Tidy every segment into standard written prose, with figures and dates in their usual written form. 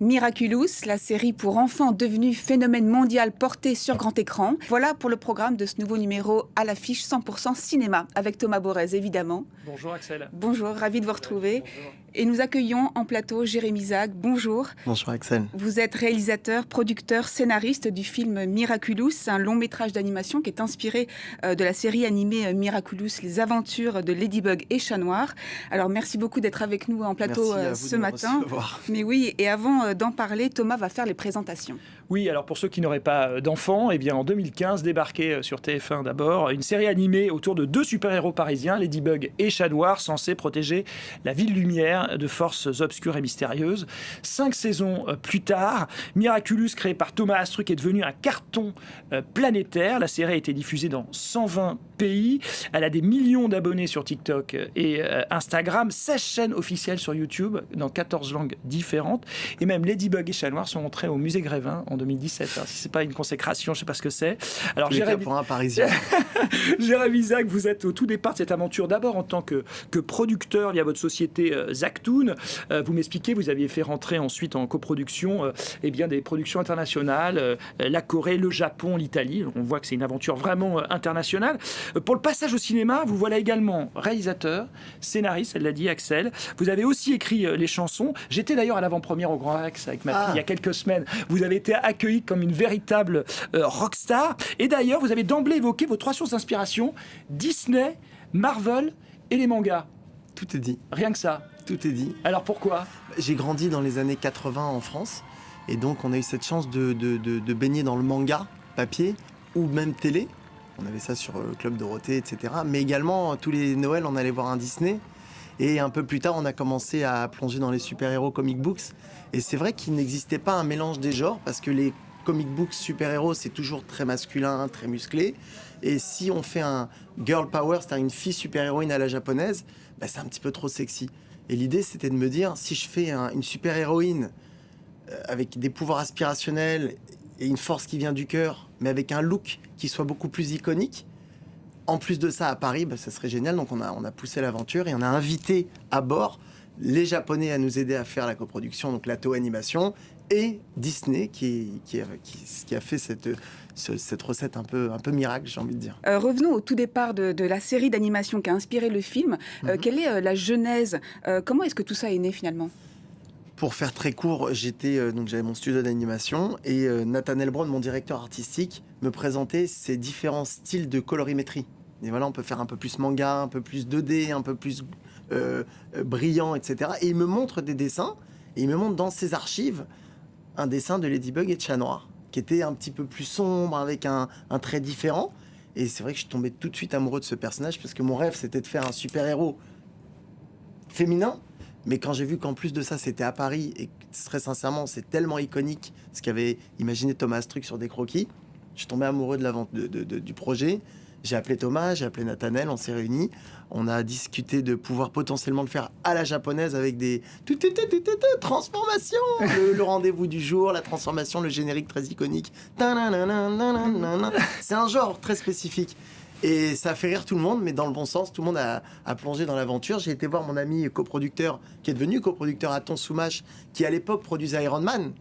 Miraculous, la série pour enfants devenue phénomène mondial porté sur grand écran. Voilà pour le programme de ce nouveau numéro à l'affiche 100% cinéma, avec Thomas Borez évidemment. Bonjour Axel. Bonjour, ravi de vous retrouver. Bonjour. Et nous accueillons en plateau Jérémy Zag. Bonjour. Bonjour Axel. Vous êtes réalisateur, producteur, scénariste du film Miraculous, un long métrage d'animation qui est inspiré de la série animée Miraculous, les aventures de Ladybug et Chat Noir. Alors merci beaucoup d'être avec nous en plateau ce matin. Mais oui, et avant d'en parler, Thomas va faire les présentations. Oui, alors pour ceux qui n'auraient pas d'enfants, eh bien en 2015 débarquait sur TF1 d'abord une série animée autour de deux super-héros parisiens, Ladybug et Chat Noir, censés protéger la ville lumière de forces obscures et mystérieuses. 5 saisons plus tard, Miraculous, créé par Thomas Astruc, est devenu un carton planétaire. La série a été diffusée dans 120 pays. Elle a des millions d'abonnés sur TikTok et Instagram, 16 chaînes officielles sur YouTube dans 14 langues différentes. Et même Ladybug et Chat Noir sont entrés au musée Grévin en 2017. Alors, si c'est pas une consécration, je sais pas ce que c'est. Alors Jérémy, pour un Parisien. Jérémy Zag, vous êtes au tout départ de cette aventure, d'abord en tant que producteur via votre société Zagtoon. Vous m'expliquez, vous aviez fait rentrer ensuite en coproduction eh bien, des productions internationales, la Corée, le Japon, l'Italie. On voit que c'est une aventure vraiment internationale. Pour le passage au cinéma, vous voilà également réalisateur, scénariste, elle l'a dit Axel. Vous avez aussi écrit les chansons. J'étais d'ailleurs à l'avant-première au Grand Rex avec ma fille il y a quelques semaines. Vous avez été accueilli comme une véritable rockstar. Et d'ailleurs, vous avez d'emblée évoqué vos 3 sources d'inspiration, Disney, Marvel et les mangas. Tout est dit. Rien que ça. Tout est dit. Alors pourquoi ? J'ai grandi dans les années 80 en France. Et donc, on a eu cette chance de baigner dans le manga, papier ou même télé. On avait ça sur Club Dorothée, etc. Mais également, tous les Noëls, on allait voir un Disney. Et un peu plus tard, on a commencé à plonger dans les super-héros comic books. Et c'est vrai qu'il n'existait pas un mélange des genres, parce que les comic books super-héros, c'est toujours très masculin, très musclé. Et si on fait un girl power, c'est-à-dire une fille super-héroïne à la japonaise, bah, c'est un petit peu trop sexy. Et l'idée, c'était de me dire, si je fais une super-héroïne avec des pouvoirs aspirationnels et une force qui vient du cœur, mais avec un look qui soit beaucoup plus iconique, en plus de ça, à Paris, bah, ça serait génial. Donc on a poussé l'aventure et on a invité à bord les Japonais à nous aider à faire la coproduction, donc la Toho Animation, et Disney qui a fait cette recette un peu miracle, j'ai envie de dire. Revenons au tout départ de la série d'animation qui a inspiré le film. Quelle est la genèse ? Comment est-ce que tout ça est né finalement ? Pour faire très court, j'avais mon studio d'animation et Nathaniel Brown, mon directeur artistique, me présentait ces différents styles de colorimétrie. Et voilà, on peut faire un peu plus manga, un peu plus 2D, un peu plus brillant, etc. Et il me montre des dessins, et il me montre dans ses archives un dessin de Ladybug et de Chat Noir, qui était un petit peu plus sombre, avec un trait différent. Et c'est vrai que je suis tombé tout de suite amoureux de ce personnage, parce que mon rêve, c'était de faire un super-héros féminin. Mais quand j'ai vu qu'en plus de ça, c'était à Paris, et très sincèrement, c'est tellement iconique, ce qu'avait imaginé Thomas Astruc sur des croquis, je suis tombé amoureux du projet. J'ai appelé Thomas, j'ai appelé Nathaniel, on s'est réunis. On a discuté de pouvoir potentiellement le faire à la japonaise avec des transformations. Le rendez-vous du jour, la transformation, le générique très iconique. C'est un genre très spécifique. Et ça a fait rire tout le monde, mais dans le bon sens, tout le monde a plongé dans l'aventure. J'ai été voir mon ami coproducteur, qui est devenu coproducteur à Sumash, qui à l'époque produisait Iron Man.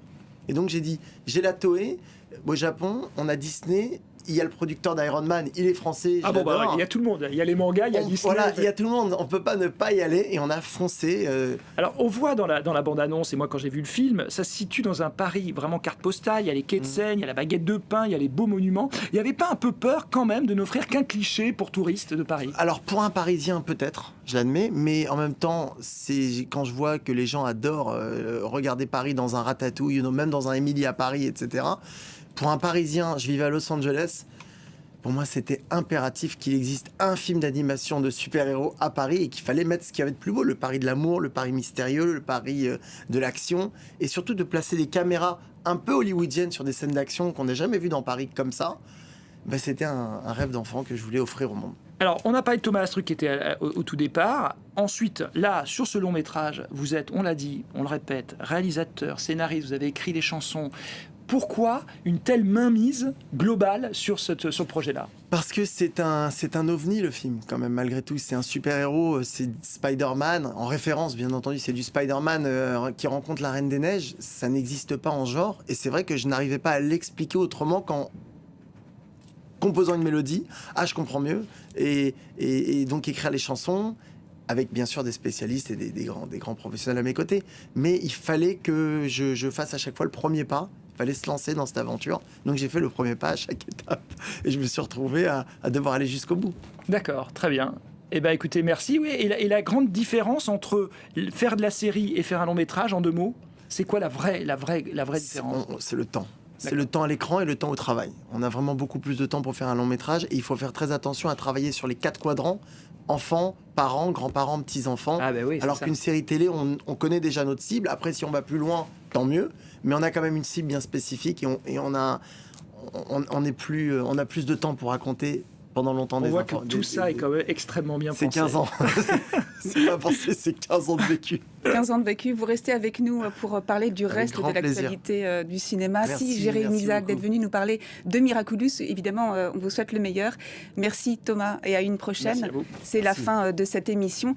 Et donc j'ai dit, j'ai la Toei, au Japon, on a Disney, il y a le producteur d'Iron Man, il est français. Ah bon, bah, il y a tout le monde. Il y a les mangas, il y a Disney. Voilà, il y a tout le monde. On peut pas ne pas y aller et on a foncé. Alors, on voit dans la bande-annonce, et moi quand j'ai vu le film, ça se situe dans un Paris vraiment carte postale. Il y a les quais de Seine, il y a la baguette de pain, il y a les beaux monuments. Il n'y avait pas un peu peur quand même de n'offrir qu'un cliché pour touristes de Paris ? Alors, pour un Parisien, peut-être, je l'admets, mais en même temps, c'est quand je vois que les gens adorent regarder Paris dans un Ratatouille, même dans un Émilie à Paris, etc. Pour un Parisien, je vivais à Los Angeles. Pour moi, c'était impératif qu'il existe un film d'animation de super-héros à Paris et qu'il fallait mettre ce qu'il y avait de plus beau, le Paris de l'amour, le Paris mystérieux, le Paris de l'action, et surtout de placer des caméras un peu hollywoodiennes sur des scènes d'action qu'on n'a jamais vues dans Paris comme ça. Ben, c'était un rêve d'enfant que je voulais offrir au monde. Alors, on a parlé de Thomas Astruc qui était au tout départ. Ensuite, là, sur ce long métrage, vous êtes, on l'a dit, on le répète, réalisateur, scénariste, vous avez écrit des chansons. Pourquoi une telle mainmise globale sur ce projet-là? Parce que c'est un ovni, le film, quand même, malgré tout. C'est un super-héros, c'est Spider-Man, en référence, bien entendu, c'est du Spider-Man qui rencontre la Reine des Neiges. Ça n'existe pas en genre, et c'est vrai que je n'arrivais pas à l'expliquer autrement qu'en composant une mélodie. Ah, je comprends mieux. Et donc écrire les chansons, avec bien sûr des spécialistes et des grands professionnels à mes côtés. Mais il fallait que je fasse à chaque fois le premier pas. Il fallait se lancer dans cette aventure. Donc j'ai fait le premier pas à chaque étape. Et je me suis retrouvé à devoir aller jusqu'au bout. D'accord, très bien. Eh bien, écoutez, merci. Oui, et la grande différence entre faire de la série et faire un long métrage, en 2 mots, c'est quoi la vraie différence? C'est le temps. C'est le temps à l'écran et le temps au travail. On a vraiment beaucoup plus de temps pour faire un long métrage. Et il faut faire très attention à travailler sur les 4 quadrants. Enfants, parents, grands-parents, petits-enfants. Ah ben oui, alors qu'une série télé, on connaît déjà notre cible. Après, si on va plus loin, tant mieux. Mais on a quand même une cible bien spécifique et on a plus de temps pour raconter pendant longtemps. On voit que tout ça est quand même extrêmement bien pensé. C'est 15 ans. C'est pas pensé, c'est 15 ans de vécu. 15 ans de vécu. Vous restez avec nous pour parler du reste de l'actualité du cinéma. Merci Jérémy Isaac d'être venu nous parler de Miraculous. Évidemment, on vous souhaite le meilleur. Merci Thomas et à une prochaine. Merci à vous. C'est la fin de cette émission.